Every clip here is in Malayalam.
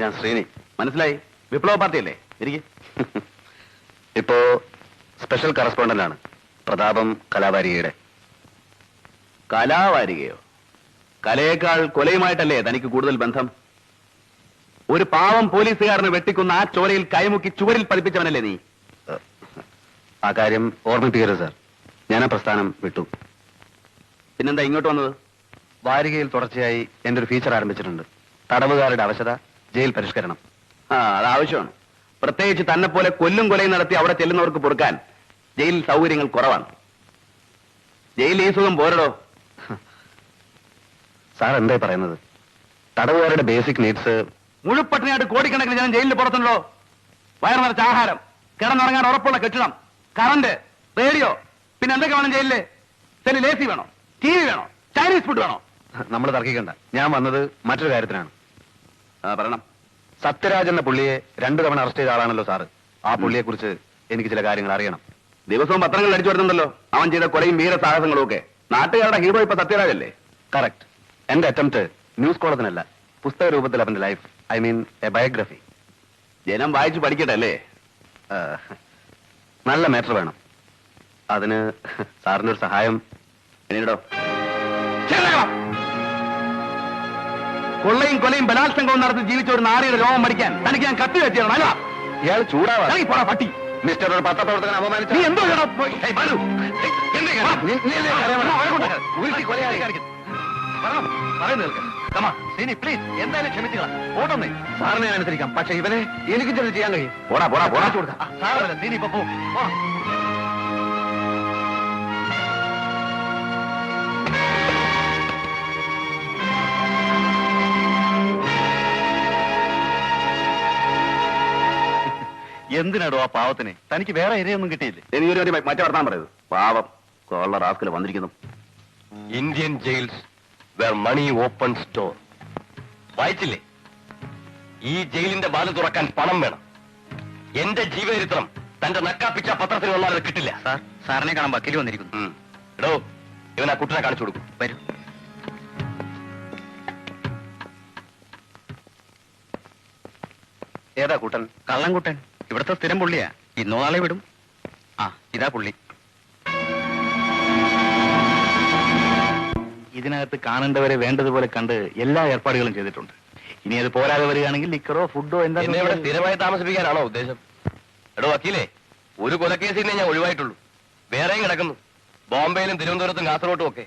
ഞാൻ ശ്രീനി. മനസ്സിലായി? വിപ്ലവ പാർട്ടിയല്ലേ? എനിക്ക് ഇപ്പോ സ്പെഷ്യൽ കറസ്പോണ്ടന്റ് ആണ് പ്രതാപം കലാവാരികയുടെ. കലാവാരികയോ? കലയേക്കാൾ കൊലയുമായിട്ടല്ലേ തനിക്ക് കൂടുതൽ ബന്ധം? ഒരു പാവം പോലീസുകാരനെ വെട്ടിക്കുന്ന ആ ചോരയിൽ കൈമുക്കി ചുവരിൽ പതിപ്പിച്ചവനല്ലേ നീ? ആ കാര്യം ഓർമ്മിപ്പിക്കരുത് സാർ. ഞാൻ ആ പ്രസ്ഥാനം വിട്ടു. പിന്നെന്താ ഇങ്ങോട്ട് വന്നത്? വാരികയിൽ തുടർച്ചയായി എന്റെ ഒരു ഫീച്ചർ ആരംഭിച്ചിട്ടുണ്ട്. തടവുകാരുടെ അവശത, ജയിൽ പരിഷ്കരണം. അത് ആവശ്യമാണ്. പ്രത്യേകിച്ച് തന്നെ പോലെ കൊല്ലും കൊലയും നടത്തി അവിടെ ചെല്ലുന്നവർക്ക് പൊറുക്കാൻ ജയിലിൽ സൗകര്യങ്ങൾ കുറവാണ്. ജയിലിൽ ഈ സുഖം പോരടോ. സാർ എന്തായി പറയുന്നത്? തടവുകാരുടെ ബേസിക് നീഡ്സ്. മുഴുപ്പട്ടിനായിട്ട് കോടിക്കണക്കിന് ജനം ജയിലിൽ പുറത്തുണ്ടോ? വയറു നിറച്ച ആഹാരം, കിടന്നുറങ്ങാൻ ഉറപ്പുള്ള കെട്ടിടം, കറണ്ട്, റേഡിയോ, പിന്നെ എന്തൊക്കെ വേണം ജയിലില്? സെല്ലിൽ AC വേണോ? TV വേണോ? ചൈനീസ് ഫുഡ് വേണോ? നമ്മൾ തർക്കിക്കണ്ട. ഞാൻ വന്നത് മറ്റൊരു കാര്യത്തിനാണ്. പറയണം. സത്യരാജ് എന്ന പുള്ളിയെ 2 തവണ അറസ്റ്റ് ചെയ്ത ആളാണല്ലോ സാറ്. ആ പുള്ളിയെ കുറിച്ച് എനിക്ക് ചില കാര്യങ്ങൾ അറിയണം. ദിവസവും പത്രങ്ങളിൽ അടിച്ചു വരുന്നുണ്ടല്ലോ അവൻ ചെയ്ത കൊലയും വീരസാഹസങ്ങളും ഒക്കെ. നാട്ടുകാരുടെ ഹീറോ ഇപ്പൊ സത്യരാജല്ലേ? കറക്റ്റ്. എന്റെ അറ്റംപ്റ്റ് ന്യൂസ് കോളത്തിനല്ല, പുസ്തക രൂപത്തിൽ അവന്റെ life, I mean A biography. ജനം വായിച്ചു പഠിക്കട്ടെ അല്ലേ? നല്ല മാറ്റർ വേണം. അതിന് സാറിന്റെ ഒരു സഹായം പിന്നീടോ. കൊള്ളയും കൊലയും ബലാത്സംഗവും നടത്തി ജീവിച്ച ഒരു നാരിയുടെ രോമം മടിക്കാൻ തനിക്ക് ഞാൻ കത്തി വെച്ചിരുന്നു. അല്ല, ഇയാൾ ചൂടാവാ പട്ടി. മിസ്റ്റർ ഒരു പത്രപ്രവർത്തകൻ അപമാനിച്ചു. നീ എന്തോ എന്തായാലും ക്ഷമിച്ചുകളാം. ഓട്ടൊന്നേ സാറിനെ ഞാൻ അനുസരിക്കാം. പക്ഷെ ഇവനെ എനിക്കും ചെന്ന് ചെയ്യാൻ കഴിയും. പോടാ പോടാ പോടാ കൊടുക്കാം. സാറല്ല നീ ഇപ്പൊ പോ. എന്തിനാടോ ആ പാവത്തിന്? തനിക്ക് വേറെ ഇരയൊന്നും കിട്ടിയില്ലേ? എനിക്ക് മറ്റേ വർത്താൻ പറയത്. പാവം കൊള്ള റാസ്കൽ വന്നിരിക്കുന്നു. Indian jails where money open store. വായിച്ചില്ലേ? ഈ ജയിലിന്റെ വാതിൽ തുറക്കാൻ പണം വേണം. എന്റെ ജീവചരിത്രം തന്റെ നക്കാപ്പിച്ച പത്രത്തിൽ വന്നാൽ അത് കിട്ടില്ല. സാറിനെ കാണാൻ വക്കീൽ വന്നിരിക്കുന്നു. എടോ, ഇവൻ ആ കുട്ടനെ കാണിച്ചു കൊടുക്കും. വരൂ. ഏതാ കൂട്ടൻ? കള്ളൻകുട്ടൻ. ഇവിടുത്തെ സ്ഥിരം പുള്ളിയാ. ഇന്നോ നാളെ വിടും. ഇതാ പുള്ളി. ഇതിനകത്ത് കാണേണ്ടവരെ വേണ്ടതുപോലെ കണ്ട് എല്ലാ ഏർപ്പാടുകളും ചെയ്തിട്ടുണ്ട്. ഇനി അത് പോരാതെ വരികയാണെങ്കിൽ ലിക്കറോ ഫുഡോ എന്താ ഇവിടെ സ്ഥിരമായി താമസിപ്പിക്കാനാണോ ഉദ്ദേശം? എടോ വക്കീലേ, ഒരു കൊലക്കേസിനെ ഞാൻ ഒഴിവായിട്ടുള്ളൂ. വേറെയും കിടക്കുന്നു, ബോംബെയിലും തിരുവനന്തപുരത്തും കാസർഗോട്ടും ഒക്കെ.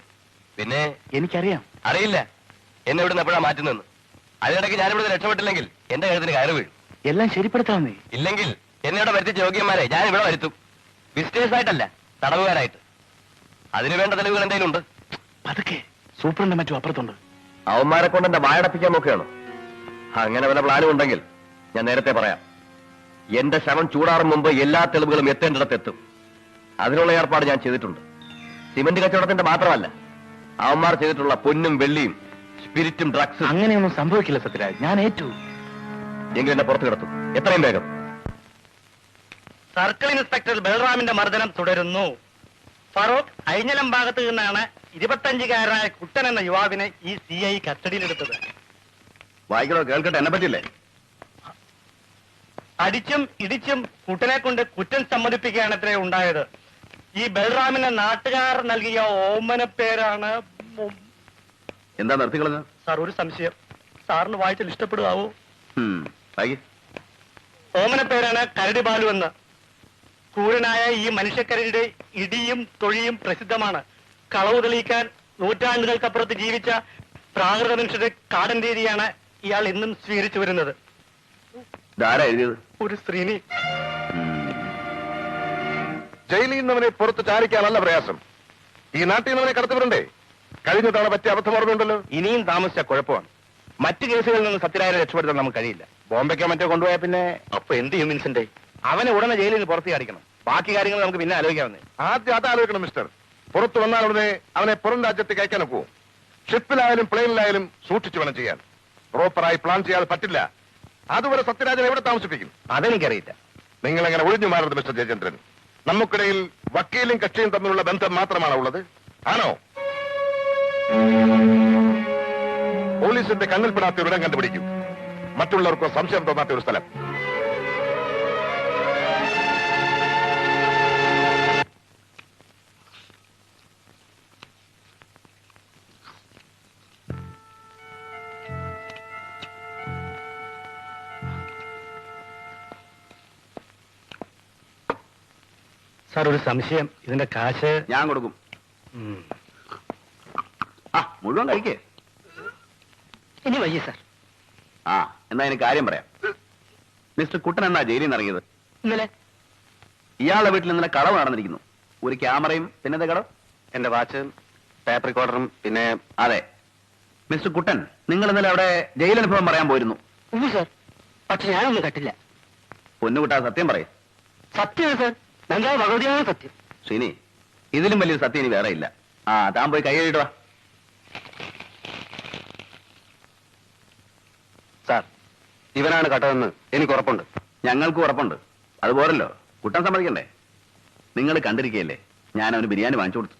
പിന്നെ എനിക്കറിയാം. അറിയില്ല എന്നെ ഇവിടുന്ന് എപ്പോഴാ മാറ്റുന്നെന്ന്. അതിനിടയ്ക്ക് ഞാനിവിടെ രക്ഷപ്പെട്ടില്ലെങ്കിൽ എന്റെ കഴുത്തിന് കയറി വീഴും. എല്ലാം ശരിപ്പെടുത്താമെന്നേ. ഇല്ലെങ്കിൽ എന്നെ ഇവിടെ വരുത്തിച്ച യോഗ്യന്മാരെ ഞാൻ ഇവിടെ വരുത്തും. വിസിറ്റേഴ്സ് ആയിട്ടല്ല, തടവുകാരായിട്ട്. അതിനു വേണ്ട തെളിവുകൾ എന്തെങ്കിലും ഉണ്ട്? അതൊക്കെ സൂപ്രണ്ട് മറ്റു അപ്പുറത്തുണ്ട്. അവന്മാരെ കൊണ്ട് എന്റെ വായടപ്പിക്കാൻ നോക്കുകയാണോ? അങ്ങനെ വല്ല പ്ലാനും ഉണ്ടെങ്കിൽ ഞാൻ നേരത്തെ പറയാം. എന്റെ ശവം ചൂടാറും മുമ്പ് എല്ലാ തെളിവുകളും എത്തേണ്ടിടത്തെത്തും. അതിനുള്ള ഏർപ്പാട് ഞാൻ ചെയ്തിട്ടുണ്ട്. സിമന്റ് കച്ചവടത്തിന്റെ മാത്രമല്ല, അവന്മാർ ചെയ്തിട്ടുള്ള പൊന്നും വെള്ളിയും സ്പിരിറ്റും ഡ്രഗ്സും. അങ്ങനെയൊന്നും സംഭവിക്കില്ല സത്യരാജ്, ഞാൻ ഏറ്റു. എങ്കിലും എന്നെ പുറത്തു കിടത്തും, എത്രയും വേഗം. സർക്കിൾ ഇൻസ്പെക്ടർ ബൽറാമിന്റെ മർദ്ദനം തുടരുന്നു. ഫറൂഖ് അയിഞ്ഞലം ഭാഗത്ത് നിന്നാണ് 25-കാരനായ കുട്ടൻ എന്ന യുവാവിനെ ഈ CI കസ്റ്റഡിയിലെടുത്തത്. വായിക്കണോ? കേൾക്കട്ടെ. എന്നെ പറ്റില്ലേ? അടിച്ചും ഇടിച്ചും കുട്ടനെ കൊണ്ട് കുറ്റം സമ്മതിപ്പിക്കുകയാണ് ഇത്രയും ഉണ്ടായത്. ഈ ബൽറാമിന് നാട്ടുകാർ നൽകിയ ഓമന പേരാണ്. എന്താ നിർത്തിക്കളഞ്ഞ? സാർ, ഒരു സംശയം. സാറിന് വായിച്ചാൽ ഇഷ്ടപ്പെടുകയാവോ? ഓമന പേരാണ് കരടി ബാലു എന്ന്. ക്രൂരനായ ഈ മനുഷ്യക്കരടിയുടെ ഇടിയും തൊഴിയും പ്രസിദ്ധമാണ്. കളവ് തെളിയിക്കാൻ നൂറ്റാണ്ടുകൾക്കപ്പുറത്ത് ജീവിച്ച പ്രാകൃത മനുഷ്യരുടെ കാടൻ രീതിയാണ് ഇയാൾ ഇന്നും സ്വീകരിച്ചു വരുന്നത്. ഒരു സ്ത്രീനി. ജയിലിൽ നിന്നവനെ പുറത്ത് ചാരിക്കാനല്ല പ്രയാസം. ഈ നാട്ടിൽ നിന്നവനെ കടത്തിവിടണ്ടേ? കഴിഞ്ഞ തവണ പറ്റിയ അബദ്ധം ഓർമ്മയുണ്ടല്ലോ. ഇനിയും താമസിച്ച കുഴപ്പമാണ്. മറ്റു കേസുകളിൽ നിന്ന് സത്യരാജനെ രക്ഷപ്പെടുത്താൻ നമുക്ക് കഴിയില്ല. ബോംബെക്കോ മറ്റോ കൊണ്ടുപോയാൽ പിന്നെ അപ്പൊ എന്ത് ചെയ്യും വിൻസെന്റ്? അവനെ ഉടനെ ജയിലിൽ നിന്ന് പുറത്ത് കാണിക്കണം. ബാക്കി കാര്യങ്ങൾ നമുക്ക് പിന്നെ ആലോചിക്കാവുന്നേ. ആദ്യം അത് ആലോചിക്കണം മിസ്റ്റർ. പുറത്തു വന്നാൽ ഉടനെ അവനെ പുറം രാജ്യത്തേക്ക് അയക്കാൻ ഒക്കുമോ? ഷിപ്പിലായാലും പ്ലെയിനിലായാലും സൂക്ഷിച്ചു വേണം ചെയ്യാൻ. പ്രോപ്പറായി പ്ലാൻ ചെയ്യാതെ പറ്റില്ല. അതുവരെ സത്യരാജൻ എവിടെ താമസിപ്പിക്കും? അതെനിക്കറിയില്ല. നിങ്ങൾ എങ്ങനെ ഒഴിഞ്ഞു മാറരുത് മിസ്റ്റർ ജയചന്ദ്രൻ. നമുക്കിടയിൽ വക്കീലും കക്ഷിയും തമ്മിലുള്ള ബന്ധം മാത്രമാണ് ഉള്ളത്. ആണോ? പോലീസിന്റെ കണ്ണിൽപ്പെടാത്ത ഒരിടം കണ്ടുപിടിക്കും. മറ്റുള്ളവർക്കോ സംശയം തോന്നാത്ത ഒരു സ്ഥലം. സാർ, ഒരു സംശയം. ഇതിന്റെ കാശ് ഞാൻ കൊടുക്കും. ആ, മുഴുവൻ കഴിക്കേ. ഇനി വയ്യ സാർ. ആ, എന്നാ എനിക്ക് കാര്യം പറയാം. മിസ്റ്റർ കുട്ടൻ എന്നാ ജയിലിൽ നിന്ന് ഇറങ്ങിയത്? ഇന്നലെ ഇയാളുടെ വീട്ടിൽ ഇന്നലെ കളവ് നടന്നിരിക്കുന്നു. ഒരു ക്യാമറയും പിന്നത്തെ കളവ് എന്റെ വാച്ച്, ടേപ്പ് റെക്കോർഡറും, പിന്നെ അതെ. മിസ്റ്റർ കുട്ടൻ, നിങ്ങൾ ഇന്നലെ അവിടെ ജയിലനുഭവം പറയാൻ പോയിരുന്നു. സാർ, പക്ഷെ ഞാനൊന്നും കട്ടില്ല. പൊന്നുകുട്ടാ, സത്യം പറയും. സത്യമാണ് സാർ, എന്താ ഭഗവതിയാണ് സത്യം. ശ്രീനി, ഇതിലും വലിയൊരു സത്യം ഇനി വേറെ ഇല്ല. ആ, താൻ പോയി കൈ കഴുകിയിട്ട് വാ. സാർ, ഇവനാണ് കട്ടതെന്ന് എനിക്ക് ഉറപ്പുണ്ട്. ഞങ്ങൾക്കും ഉറപ്പുണ്ട്. അതുപോലല്ലോ, കുട്ടൻ സമ്മതിക്കണ്ടേ? നിങ്ങൾ കണ്ടിരിക്കുകയല്ലേ, ഞാൻ അവന് ബിരിയാണി വാങ്ങിച്ചു കൊടുത്തു,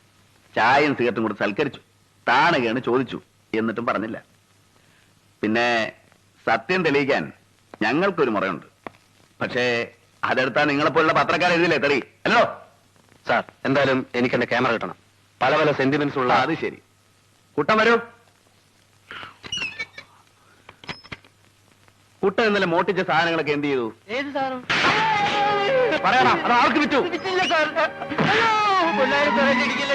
ചായയും സിഗരറ്റും കൊടുത്ത് സൽക്കരിച്ചു, താണുകയാണ് ചോദിച്ചു, എന്നിട്ടും പറഞ്ഞില്ല. പിന്നെ സത്യം തെളിയിക്കാൻ ഞങ്ങൾക്കൊരു മുറയുണ്ട്. പക്ഷേ അതെടുത്താ നിങ്ങളെപ്പോലുള്ള പത്രക്കാർ എഴുതില്ലേ തെളി അല്ലോ? സാർ, എന്തായാലും എനിക്ക് എന്റെ ക്യാമറ കിട്ടണം. പല പല സെന്റിമെന്റ്സ് ഉള്ള. അത് ശരി. കുട്ടൻ വരൂ. കുട്ടൻ ഇന്നലെ മോട്ടിച്ച സാധനങ്ങളൊക്കെ എന്ത് ചെയ്തു? ഏത് സാറും പറയണം, അത് ആർക്ക് വിറ്റു?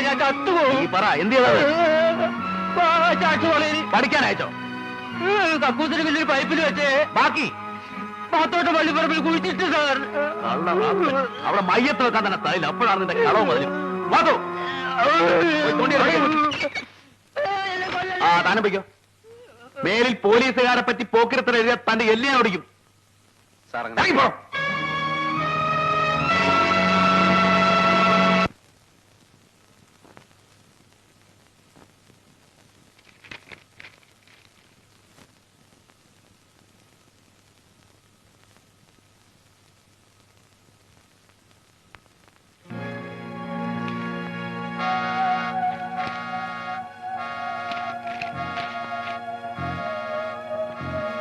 ഞാൻ ചത്തുപോകും. നീ പറ, എന്ത് ചെയ്തത്? ചാച്ചുപോലെ പഠിക്കാൻ അയച്ചോ? കക്കൂസിന് വലിയൊരു പൈപ്പിൽ വെച്ച് ബാക്കി പാത്തോട്ട് പള്ളിപ്പറമ്പിൽ കുഴിച്ചിട്ട് സാർ. അവിടെ മയ്യത്ത് വെക്കാൻ തന്നെ സ്ഥലമില്ല. അപ്പോഴാണ് നിന്റെ കളവ് മുതലും. ആ, താനും വയ്ക്കോ. മേലിൽ പോലീസുകാരെ പറ്റി പോക്കിരത്തിൽ എഴുതിയ തന്റെ എല്ലിനെ ഓടിക്കും. സാർ, ഇറങ്ങിപ്പോ.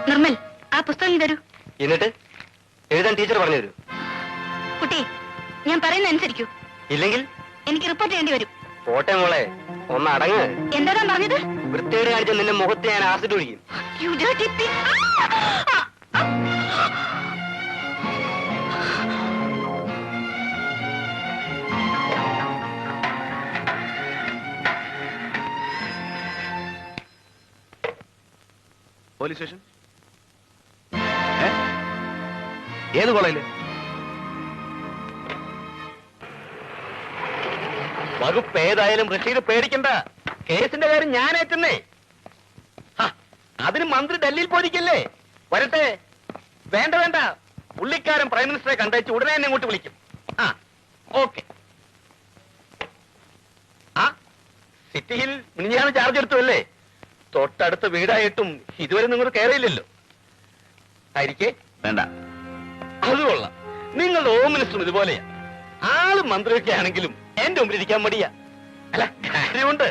നിർമ്മൽ, ആ പുസ്തകം തരൂ. എന്നിട്ട് എഴുതാൻ ടീച്ചർ പറഞ്ഞു തരൂ. കുട്ടി, ഞാൻ പറയുന്ന അനുസരിക്കൂ, ഇല്ലെങ്കിൽ എനിക്ക് റിപ്പോർട്ട് ചെയ്യേണ്ടി വരും. പോട്ടെ മോളെ, ഒന്ന് അടങ്ങ്. എന്താ താൻ പറഞ്ഞത്? വൃത്തിയോട് കാണിച്ച നിന്റെ മുഖത്ത് ഞാൻ ആസിഡ് ഒഴിക്കും. You dirty pig. Police station ഏത് കോളേജില്? വകുപ്പ് ഏതായാലും റഷീദ് പേടിക്കണ്ട. കേസിന്റെ കാര്യം ഞാൻ ഏറ്റുന്നേ. അതിന് മന്ത്രി ഡൽഹിയിൽ പോയിരിക്കല്ലേ? വരട്ടെ. വേണ്ട വേണ്ട, പുള്ളിക്കാരൻ പ്രൈം മിനിസ്റ്ററെ കണ്ടേച്ച് ഉടനെ എന്നെ ഇങ്ങോട്ട് വിളിക്കും. ആ, ഓക്കെ. ആ, സിറ്റിയിൽ മിനിഞ്ഞാന്ന് ചാർജ് എടുത്തു അല്ലേ? തൊട്ടടുത്ത വീടായിട്ടും ഇതുവരെ നിങ്ങൾ കയറിയില്ലല്ലോ. ആയിരിക്കേ? വേണ്ട. അത് കൊള്ളാം. നിങ്ങളുടെ ഹോം മിനിസ്റ്ററും ഇതുപോലെയാ. ആള് മന്ത്രിയൊക്കെ ആണെങ്കിലും എന്റെ മുമ്പിൽ ഇരിക്കാൻ മടിയാ. അല്ല, കാര്യമുണ്ട്.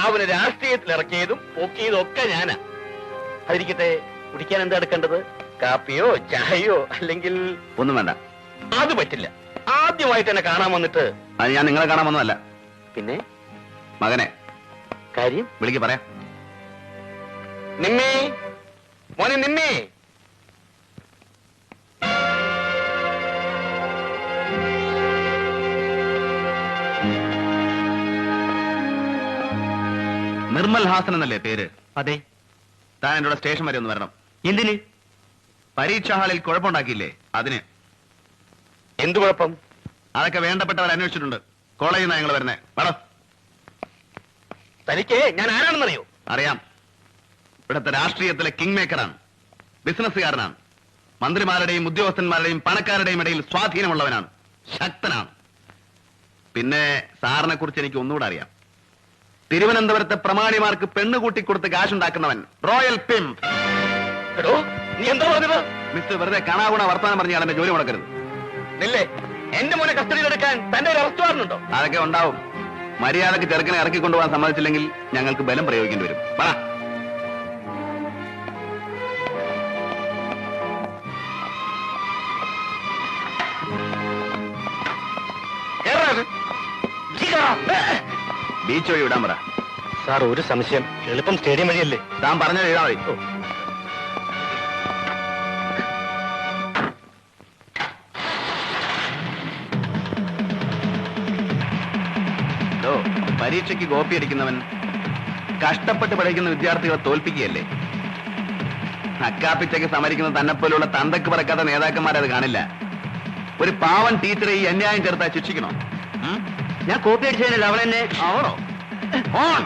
അവന് രാഷ്ട്രീയത്തിൽ ഇറക്കിയതും പൊക്കിയതും ഒക്കെ ഞാനാ. അതിരിക്കട്ടെ, കുടിക്കാൻ എന്താ എടുക്കേണ്ടത്? കാപ്പിയോ ചായയോ അല്ലെങ്കിൽ? ഒന്നും വേണ്ട. അത് പറ്റില്ല. ആദ്യമായിട്ട് എന്നെ കാണാൻ വന്നിട്ട്. അത് ഞാൻ നിങ്ങളെ കാണാൻ വന്നതല്ല. പിന്നെ മകനെ കാര്യം വിളിക്ക്, പറയാം. നിമ്മേ, മോനെ നിമ്മേ. നിർമ്മൽ ഹാസൻ എന്നല്ലേ പേര്? അതെ. താൻ എന്റെ കൂടെ സ്റ്റേഷൻ വരെ ഒന്ന് വരണം. എന്തിന്? പരീക്ഷാ ഹാളിൽ കുഴപ്പമുണ്ടാക്കിയില്ലേ, അതിന്. എന്തു കുഴപ്പം? അതൊക്കെ വേണ്ടപ്പെട്ടവർ അന്വേഷിച്ചിട്ടുണ്ട്. കോളേജിൽ നിന്നാണ് ഞങ്ങൾ വരുന്നേ. വേണം. തനിക്ക് ഞാൻ ആരാണെന്നറിയോ? അറിയാം. ഇവിടുത്തെ രാഷ്ട്രീയത്തിലെ കിങ് മേക്കറാണ്, ബിസിനസ്സുകാരനാണ്. മന്ത്രിമാരുടെയും ഉദ്യോഗസ്ഥന്മാരുടെയും പണക്കാരുടെയും ഇടയിൽ സ്വാധീനമുള്ളവനാണ്, ശക്തനാണ്. പിന്നെ സാറിനെ കുറിച്ച് എനിക്ക് ഒന്നുകൂടെ അറിയാം. തിരുവനന്തപുരത്തെ പ്രമാണിമാർക്ക് പെണ്ണ് കൂട്ടിക്കൊടുത്ത് കാശുണ്ടാക്കുന്നവൻ, റോയൽ പിംപ്. എടോ, നീ എന്താ പറഞ്ഞത്? മിസ്റ്റർ വെറുതെ കാണാകുണ വർത്തമാനം പറഞ്ഞാൽ എന്റെ ജോലി മുടക്കരുത്. നില്ലേ, എന്റെ മോനെ കസ്റ്റഡിയിലെടുക്കാൻ തന്റെ ഒരു അറസ്റ്റ് വാറന്റ് ഉണ്ടോ? അതൊക്കെ ഉണ്ടാവും. മര്യാദക്ക് ചെറുക്കനെ ഇറക്കിക്കൊണ്ടുപോകാൻ സമ്മതിച്ചില്ലെങ്കിൽ ഞങ്ങൾക്ക് ബലം പ്രയോഗിക്കേണ്ടി വരും. പറ. ബീച്ച് വഴി വിടാൻ പറ. സാർ ഒരു സംശയം, എളുപ്പം സ്റ്റേഡിയം വഴിയല്ലേ? താൻ പറഞ്ഞത് എഴുതാ മതി. പരീക്ഷയ്ക്ക് കോപ്പി അടിക്കുന്നവൻ കഷ്ടപ്പെട്ട് പഠിക്കുന്ന വിദ്യാർത്ഥികളെ തോൽപ്പിക്കുകയല്ലേ? അക്കാപ്പിച്ചയ്ക്ക് സമരിക്കുന്ന തന്നെപ്പോലുള്ള തന്തക്ക് പറക്കാത്ത നേതാക്കന്മാരത് കാണില്ല. ഒരു പാവൻ ടീച്ചറെ ഈ അന്യായം ചേർത്താ ശിക്ഷിക്കണോ? ഞാൻ കോപ്പി അടിച്ചതിനല്ല, അവൻ എന്നെ. അവറോ ഓൺ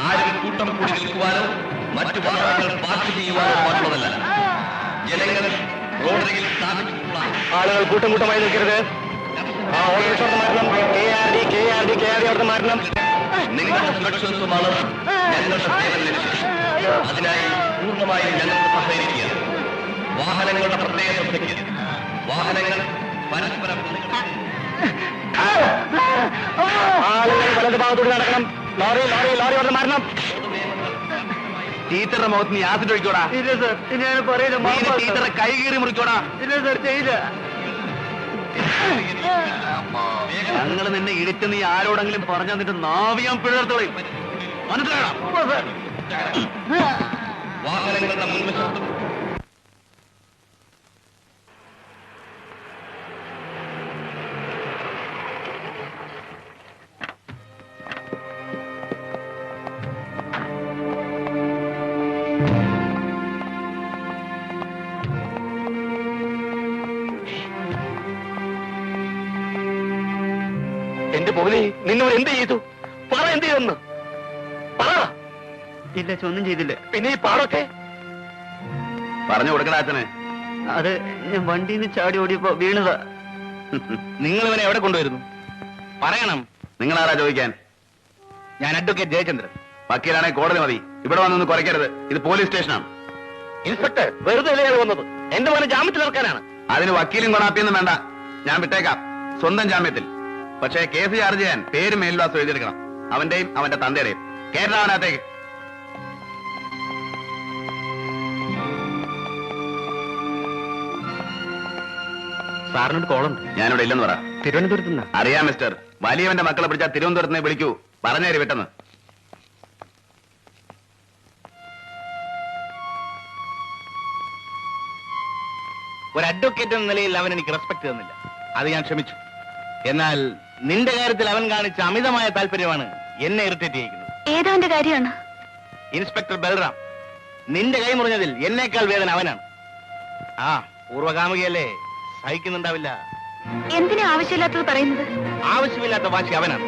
ആരും കൂട്ടം കൂടി നിൽക്കുവാനോ മറ്റു വാഹനങ്ങൾ പാർക്ക് ചെയ്യുവാനോ പാടുള്ളതല്ല. ജനങ്ങൾ റോഡരികിൽ സ്ഥാപിച്ചിട്ടുള്ള ആളുകൾ കൂട്ടം കൂട്ടമായി നിൽക്കരുത്. ആ ഓട്ടോറിക്ഷ മാറ്റണം. KRD അവിടുത്തെ മാറ്റണം. നിങ്ങളുടെ സുരക്ഷിതത്വമാണ് ഞങ്ങളുടെ സേവന ലക്ഷ്യം. അതിനായി പൂർണ്ണമായും ഞങ്ങൾക്ക് സഹകരിക്കുക. വാഹനങ്ങളുടെ പ്രത്യേക ശ്രദ്ധയ്ക്ക്. വാഹനങ്ങൾ പരസ്പരം ആളുകൾ വലത് ഭാഗത്തൂടെ നടക്കണം. ലോറി അവിടുത്തെ മാറ്റണം. ടീച്ചറുടെ മുഖത്ത് നീ ആസിഡ് ഒഴിക്കോടാ. ഇല്ല സർ, ഞാൻ പറയുന്നത് ടീച്ചറെ കൈ കീറി മുറിക്കോടാ. ഇല്ല സർ, ചെയ്യില്ല. ഞങ്ങൾ നിന്നെ ഇടിച്ച് നീ ആരോടെങ്കിലും പറഞ്ഞു തന്നിട്ട് നാവിയാൻ പിഴർത്തോളി. മനസ്സിലായോ? വാഹനങ്ങളുടെ മുൻവശത്തും എന്റെ പൊന്നെ, നിന്നോട് എന്ത് ചെയ്തു? പറ, എന്ത് ചെയ്തെന്ന് പറ. ഇല്ല, ഒന്നും ചെയ്തില്ല. പിന്നെ ഈ പാടൊക്കെ പറഞ്ഞു കൊടുക്കണ അച്ഛനെ. അത് ഞാൻ വണ്ടിയിൽ നിന്ന് ചാടി ഓടിയപ്പോ വീണതാ. നിങ്ങൾ ഇവനെ എവിടെ കൊണ്ടുവരുന്നു? പറയണം. നിങ്ങളാരാ ചോദിക്കാൻ? ഞാൻ അഡ്വക്കേറ്റ് ജയചന്ദ്രൻ. വക്കീലാണെ കോടതി മതി. ഇവിടെ വന്നൊന്ന് കുറയ്ക്കരുത്. ഇത് പോലീസ് സ്റ്റേഷനാണ്. ഇൻസ്പെക്ടർ, വെറുതെ അല്ലേ വന്നത്? എന്റെ മോനെ ജാമ്യത്തിൽ ഇറക്കാനാണ്. അതിന് വക്കീലും കൊണാപ്പിയൊന്നും വേണ്ട. ഞാൻ വിട്ടേക്കാം, സ്വന്തം ജാമ്യത്തിൽ. പക്ഷേ കേസ് ചാർജ് ചെയ്യാൻ പേര് മേൽവാസം എഴുതിയെടുക്കണം. അവന്റെയും അവന്റെ തന്തയുടെയും. കേരള അവനകത്തേക്ക്. സാറിനോട് കോളുണ്ട്. ഞാനിവിടെ ഇല്ലെന്ന് പറ. തിരുവനന്തപുരത്ത് നിന്നാ. അറിയാം മിസ്റ്റർ. വലിയവന്റെ മക്കളെ പിടിച്ചാൽ തിരുവനന്തപുരത്ത് നിന്ന് വിളിക്കൂ. പറഞ്ഞേരി വിട്ടെന്ന്. ഒരു അഡ്വക്കേറ്റ് എന്ന നിലയിൽ അവൻ എനിക്ക് റെസ്പെക്ട് തന്നില്ല. അത് ഞാൻ ക്ഷമിച്ചു. എന്നാൽ നിന്റെ കാര്യത്തിൽ അവൻ കാണിച്ച അമിതമായ താല്പര്യമാണ് എന്നെ ഇറിറ്റേറ്റ് ചെയ്യിക്കുന്നത്. ഏതവന്റെ കാര്യമാണ്? ഇൻസ്പെക്ടർ ബൽറാം, നിന്റെ കൈ മുറിഞ്ഞതിൽ എന്നേക്കാൾ വേദന അവനാണ്. ആ പൂർവകാമുകിയല്ലേ, സഹിക്കുന്നുണ്ടാവില്ല. എന്തിനാ ആവശ്യമില്ലാത്തത് പറയുന്നത്? ആവശ്യമില്ലാത്ത വാശി അവനാണ്.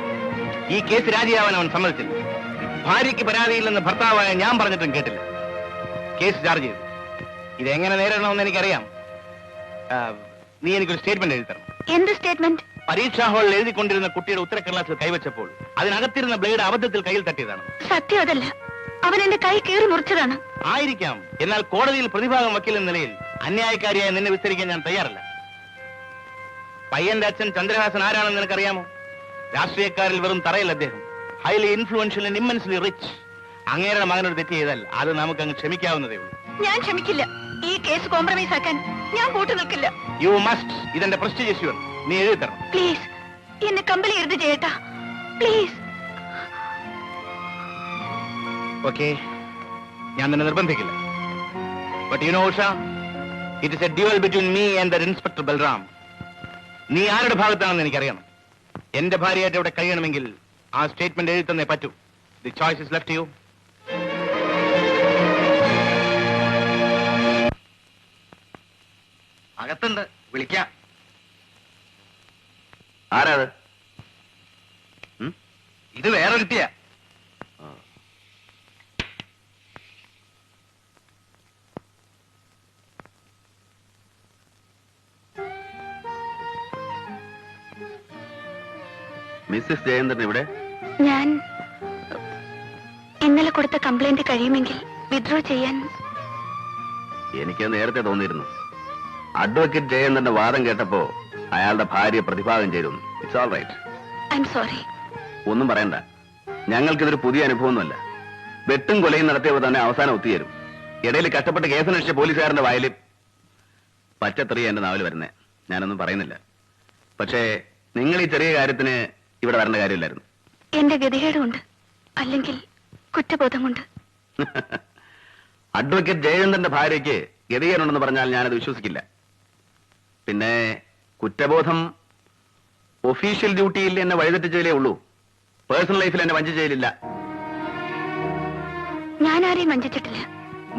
ഈ കേസ് രാജിയാവാൻ അവൻ സമ്മതിച്ചില്ല. ഭാര്യയ്ക്ക് പരാതിയില്ലെന്ന് ഭർത്താവായ ഞാൻ പറഞ്ഞിട്ടും കേട്ടില്ല. കേസ് ചാർജ് ചെയ്തു. ഇതെങ്ങനെ നേരിടണമെന്ന് എനിക്കറിയാം. നീ എനിക്കൊരു സ്റ്റേറ്റ്മെന്റ് എഴുതി തരണം. എന്ത് സ്റ്റേറ്റ്മെന്റ്? പരീക്ഷാ ഹാളിൽ എഴുതിക്കൊണ്ടിരുന്ന കുട്ടിയുടെ ഉത്തരക്കടലാസിൽ കൈവച്ചപ്പോൾ അതിനകത്തിരുന്ന ബ്ലേഡ് അബദ്ധത്തിൽ കയ്യിൽ തട്ടിയതാണ്. സത്യം അതല്ല. അവൻ എന്റെ കൈ കീറി മുറിച്ചതാണ്. ആയിരിക്കാം. എന്നാൽ കോടതിയിൽ പ്രതിഭാഗം വക്കീൽ എന്ന നിലയിൽ അന്യായക്കാരിയായി നിന്നെ വിസ്തരിക്കാൻ ഞാൻ തയ്യാറല്ല. പയ്യന്റെ അച്ഛൻ ചന്ദ്രഹാസൻ ആരാണെന്ന് നിനക്കറിയാമോ? രാഷ്ട്രീയക്കാരിൽ വെറും തറയിൽ അദ്ദേഹം. Highly influential and immensely rich. അങ്ങേരുടെ മകനോട് തെറ്റ് ചെയ്താൽ അത് നമുക്ക് അങ്ങ് ക്ഷമിക്കാവുന്നതേ ഉള്ളൂ. ഞാൻ ക്ഷമിക്കില്ല. ഈ കേസ് കോംപ്രമൈസ് ആക്കാൻ ഞാൻ കൂട്ടു നിൽക്കില്ല. You must. ഇതെന്റെ പ്രസ്റ്റീജ് ഇഷ്യൂ ആണ്. നീ എഴുതി തരണം. പ്ലീസ്, എന്നെ കമ്പനി എഴുതി ചെയ്യട്ടാ. പ്ലീസ്. ഓക്കെ, ഞാൻ നിന്നെ നിർബന്ധിക്കില്ല. But you know Usha, it is a duel between me and the inspector Balram. നീ ആരുടെ ഭാഗത്താണെന്ന് എനിക്കറിയണം. എന്റെ ഭാര്യയായിട്ട് ഇവിടെ കഴിയണമെങ്കിൽ ആ സ്റ്റേറ്റ്മെന്റ് എഴുതി തന്നേ പറ്റൂ. The choice is left you. അകത്തുണ്ട്, വിളിക്കാം. ആരാത്? ഇത് വേറെ കിട്ടിയ. മിസ്സിസ് ജയന്ദ്രൻ ഇവിടെ? ഞാൻ ഇന്നലെ കൊടുത്ത കംപ്ലൈന്റ് കഴിയുമെങ്കിൽ വിഡ്രോ ചെയ്യാൻ. എനിക്ക് നേരത്തെ തോന്നിയിരുന്നു. അഡ്വക്കേറ്റ് ജയന്ദ്രന്റെ വാദം കേട്ടപ്പോ അയാളുടെ ഭാര്യ പ്രതിഭാഗം ചെയ്തു. It's all right. I am sorry. ഒന്നും പറയണ്ട. ഞങ്ങൾക്കിതൊരു പുതിയ അനുഭവമൊന്നുമല്ല. വെട്ടും കൊലയും നടത്തിയപ്പോൾ തന്നെ അവസാനം ഒത്തുചേരും. ഇടയിൽ കഷ്ടപ്പെട്ട് കേസന്വേഷിച്ച പോലീസുകാരന്റെ വായിൽ പച്ചത്തെറിയ എന്റെ നാവിൽ വരുന്നേ. ഞാനൊന്നും പറയുന്നില്ല. പക്ഷേ നിങ്ങൾ ഈ ചെറിയ കാര്യത്തിന് ഇവിടെ വരേണ്ട കാര്യമില്ലായിരുന്നു. എന്റെ ഗതികേടുണ്ട്, അല്ലെങ്കിൽ കുറ്റബോധം കൊണ്ട്. അഡ്വക്കേറ്റ് ജയചന്ദ്രന്റെ ഭാര്യയ്ക്ക് ഗതികേടുണ്ടെന്ന് പറഞ്ഞാൽ ഞാനത് വിശ്വസിക്കില്ല. പിന്നെ കുറ്റബോധം ഒഫീഷ്യൽ ഡ്യൂട്ടിയിൽ എന്നെ വഴിതെറ്റിച്ചതിലേ ഉള്ളൂ. പേഴ്സണൽ ലൈഫിൽ എന്നെ വഞ്ചിച്ചതിലില്ല. ഞാൻ ആരെയും വഞ്ചിച്ചിട്ടില്ല.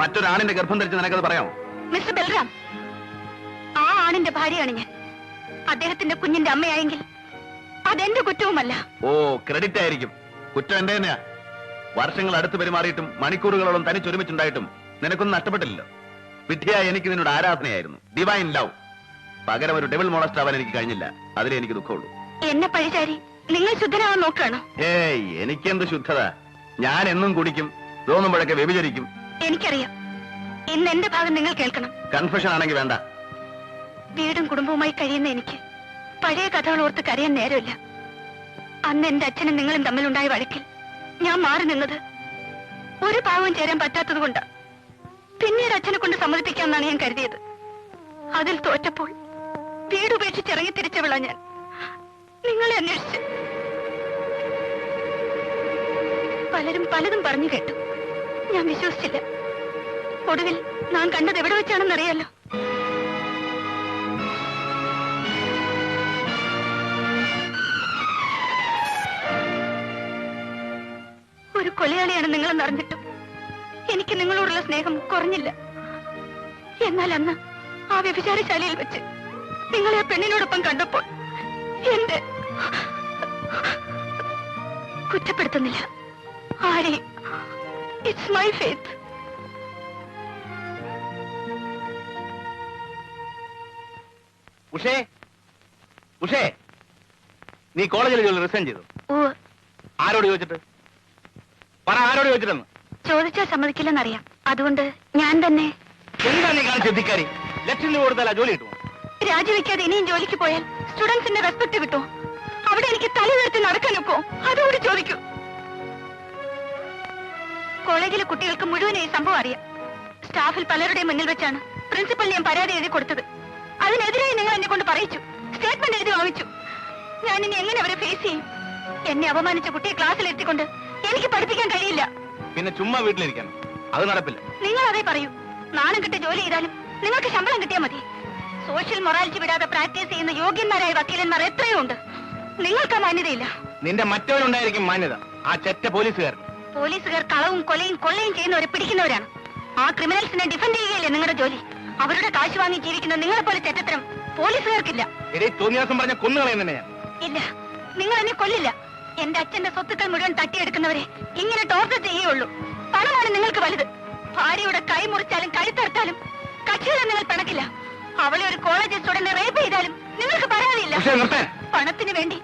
മറ്റൊരാണിന്റെ ഗർഭം ധരിച്ച് നിനക്കത് പറയാമോ? മിസ്റ്റർ ബൽറാം, ആ ആണിന്റെ ഭാര്യയാണ് ഞാൻ. അദ്ദേഹത്തിന്റെ കുഞ്ഞിന്റെ അമ്മയായെങ്കിൽ അതെന്റെ കുറ്റവുമല്ല. ഓ, ക്രെഡിറ്റ് ആയിരിക്കും. കുറ്റം എന്റെ തന്നെയാ. വർഷങ്ങൾ അടുത്ത് പെരുമാറിയിട്ടും മണിക്കൂറുകളോളം തനിച്ചൊരുമിച്ചുണ്ടായിട്ടും നിനക്കൊന്നും നഷ്ടപ്പെട്ടില്ലല്ലോ. വിദ്യയായി എനിക്ക് നിന്നോട് ആരാധനയായിരുന്നു, ഡിവൈൻ ലവ്. പകരം ഒരു ഡെവിൾ മോളസ്റ്റ് ആവാൻ എനിക്ക് കഴിഞ്ഞില്ല. അതിലേ എനിക്ക് ദുഃഖമുള്ളൂ. എന്നെ പഴിചാരി നിങ്ങൾ ശുദ്ധനാവാൻ നോക്കുകയാണോ? ഏയ്, എനിക്കെന്ത് ശുദ്ധത. ഞാൻ എന്നും കുടിക്കും, തോന്നുമ്പോഴൊക്കെ വ്യഭിചരിക്കും. എനിക്കറിയാം. ഇന്ന് എന്റെ ഭാഗം നിങ്ങൾ കേൾക്കണം. കൺഫെഷൻ ആണെങ്കിൽ വേണ്ട. വീടും കുടുംബവുമായി കഴിയുന്ന എനിക്ക് പഴയ കഥകൾ ഓർത്ത് കരയാൻ നേരമില്ല. അന്ന് എന്റെ അച്ഛനും നിങ്ങളും തമ്മിലുണ്ടായ വഴക്കിൽ ഞാൻ മാറി നിന്നത് ഒരു പാവം ചേരാൻ പറ്റാത്തത് കൊണ്ടാ. പിന്നീട് അച്ഛനെ കൊണ്ട് സമ്മതിപ്പിക്കാമെന്നാണ് ഞാൻ കരുതിയത്. അതിൽ തോറ്റപ്പോൾ വീടുപേക്ഷിച്ച് ഇറങ്ങി തിരിച്ചവളാ ഞാൻ. നിങ്ങളെ അന്വേഷിച്ച് പലരും പലതും പറഞ്ഞു കേട്ടു. ഞാൻ വിശ്വസിച്ചില്ല. ഒടുവിൽ ഞാൻ കണ്ടത് എവിടെ വെച്ചാണെന്നറിയാലോ. ഒരു കൊലയാളിയാണ് നിങ്ങളെന്ന് അറിഞ്ഞിട്ടും എനിക്ക് നിങ്ങളോടുള്ള സ്നേഹം കുറഞ്ഞില്ല. എന്നാൽ അന്ന് ആ വ്യഭിചാരശാലയിൽ വെച്ച് നിങ്ങളെ ആ പെണ്ണിനോടൊപ്പം കണ്ടപ്പോൾ എന്റെ കുറ്റപ്പെടുത്തുന്നില്ല ആരെയും. It's my faith. ഉഷേ, ഉഷേ, നീ കോളേജിൽ ജോലി റിസൈൻ ചെയ്തു? ആരോട് ചോദിച്ചിട്ട് പറ, ആരോട് ചോദിച്ചിട്ടെന്ന്? ചോദിച്ചാൽ സമ്മതിക്കില്ലെന്നറിയാം. അതുകൊണ്ട് ഞാൻ തന്നെ. എന്താ നീ കാണിച്ച ധിക്കാരി? ലക്ഷം രൂപ കൊടുത്താൽ ജോലി കിട്ടുമോ? രാജിവെക്കാതെ ഇനിയും ജോലിക്ക് പോയാൽ സ്റ്റുഡൻസിന്റെ റെസ്പെക്ട് കിട്ടുമോ? അവിടെ എനിക്ക് തല ഉയർത്തി നടക്കാനൊക്കോ? അതുകൂടി ചോദിക്കൂ. കോളേജിലെ കുട്ടികൾക്ക് മുഴുവൻ ഈ സംഭവം അറിയാം. സ്റ്റാഫിൽ പലരുടെയും മുന്നിൽ വെച്ചാണ് പ്രിൻസിപ്പൽ ഞാൻ പരാതി എഴുതി കൊടുത്തത്. അതിനെതിരായി നിങ്ങൾ എന്നെ കൊണ്ട് പറയിച്ചു, സ്റ്റേറ്റ്മെന്റ് എഴുതി വാങ്ങിച്ചു. ഞാൻ ഇനി എങ്ങനെ അവരെ ഫേസ് ചെയ്യും? എന്നെ അപമാനിച്ച കുട്ടിയെ ക്ലാസ്സിൽ എത്തിക്കൊണ്ട് എനിക്ക് പഠിപ്പിക്കാൻ കഴിയില്ല. പിന്നെ ചുമ്മാ വീട്ടിലിരിക്കണം, അത് നടപ്പില്ല. നിങ്ങൾ അതേ പറയൂ. നാണം കിട്ടി ജോലി ചെയ്താലും നിങ്ങൾക്ക് ശമ്പളം കിട്ടിയാൽ മതി. സോഷ്യൽ മൊറാലിറ്റി വിടാതെ പ്രാക്ടീസ് ചെയ്യുന്ന യോഗ്യന്മാരായ വക്കീലന്മാർ എത്രയോ ഉണ്ട്. നിങ്ങൾക്ക് ആ മാന്യതയില്ല. നിന്റെ മറ്റവനുണ്ടായിരിക്കും മാന്യത, ആ ചെറ്റ പോലീസുകാരൻ. പോലീസുകാർ കളവും കൊലയും കൊള്ളയും ചെയ്യുന്നവരെ പിടിക്കുന്നവരാണ്. ആ ക്രിമിനൽസിനെ ഡിഫെൻഡ് ചെയ്യുകയല്ലേ നിങ്ങളുടെ ജോലി. അവരുടെ കാശ് വാങ്ങി ജീവിക്കുന്ന നിങ്ങളെ പോലെ ചെറ്റത്തരം പോലീസുകാർക്കില്ല. തോന്നിയാസം പറഞ്ഞ കൊന്നുകളയുന്ന ഞാൻ. ഇല്ല, നിങ്ങൾ എന്നെ കൊല്ലില്ല. എന്റെ അച്ഛന്റെ സ്വത്തുക്കൾ മുഴുവൻ തട്ടിയെടുക്കുന്നവരെ ഇങ്ങനെ ടോർച്ചർ ചെയ്യുകയുള്ളൂ. പണമാണ് നിങ്ങൾക്ക് വലുത്. ഭാര്യയുടെ കൈ മുറിച്ചാലും കഴുത്തറുത്താലും കക്ഷികളെ നിങ്ങൾ പിണക്കില്ല. അവളെ ഒരു കോളേജ് സ്റ്റുഡന്റ് റേപ്പ് ചെയ്താലും നിങ്ങൾക്ക് പരാതിയില്ല. പണത്തിന് വേണ്ടി